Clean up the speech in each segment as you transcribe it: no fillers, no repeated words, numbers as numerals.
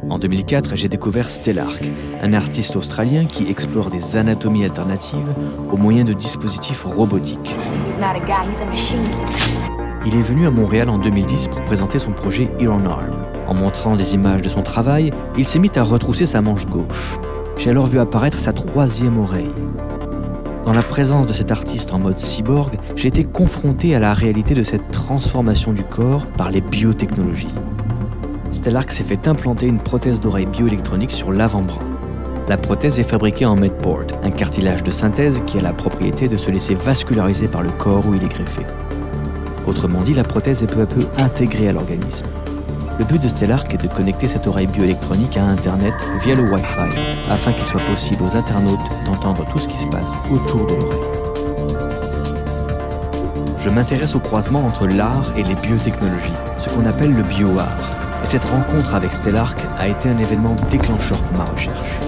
En 2004, j'ai découvert Stellark, un artiste australien qui explore des anatomies alternatives au moyen de dispositifs robotiques. Il est venu à Montréal en 2010 pour présenter son projet Ear on Arm. En montrant des images de son travail, il s'est mis à retrousser sa manche gauche. J'ai alors vu apparaître sa troisième oreille. Dans la présence de cet artiste en mode cyborg, j'ai été confronté à la réalité de cette transformation du corps par les biotechnologies. Stellark s'est fait implanter une prothèse d'oreille bioélectronique sur l'avant-bras. La prothèse est fabriquée en Medport, un cartilage de synthèse qui a la propriété de se laisser vasculariser par le corps où il est greffé. Autrement dit, la prothèse est peu à peu intégrée à l'organisme. Le but de Stellark est de connecter cette oreille bioélectronique à Internet via le Wi-Fi, afin qu'il soit possible aux internautes d'entendre tout ce qui se passe autour de l'oreille. Je m'intéresse au croisement entre l'art et les biotechnologies, ce qu'on appelle le bioart. Et cette rencontre avec Stellark a été un événement déclencheur pour ma recherche.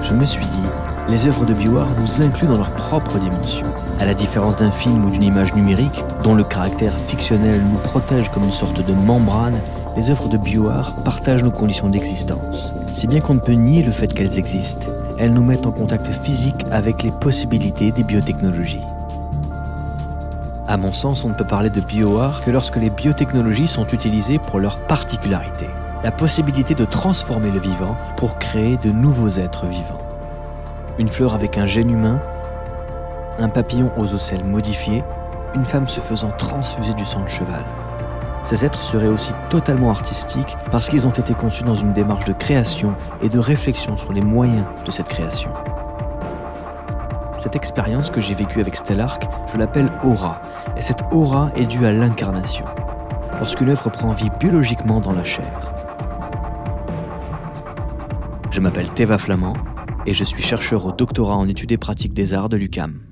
Je me suis dit, les œuvres de bioart nous incluent dans leur propre dimension. À la différence d'un film ou d'une image numérique, dont le caractère fictionnel nous protège comme une sorte de membrane, les œuvres de bioart partagent nos conditions d'existence. Si bien qu'on ne peut nier le fait qu'elles existent, elles nous mettent en contact physique avec les possibilités des biotechnologies. À mon sens, on ne peut parler de bioart que lorsque les biotechnologies sont utilisées pour leur particularité, la possibilité de transformer le vivant pour créer de nouveaux êtres vivants. Une fleur avec un gène humain, un papillon aux ocelles modifiés, une femme se faisant transfuser du sang de cheval. Ces êtres seraient aussi totalement artistiques parce qu'ils ont été conçus dans une démarche de création et de réflexion sur les moyens de cette création. Cette expérience que j'ai vécue avec Stellark, je l'appelle aura, et cette aura est due à l'incarnation, lorsqu'une œuvre prend vie biologiquement dans la chair. Je m'appelle Théva Flamand et je suis chercheur au doctorat en études et pratiques des arts de l'UQAM.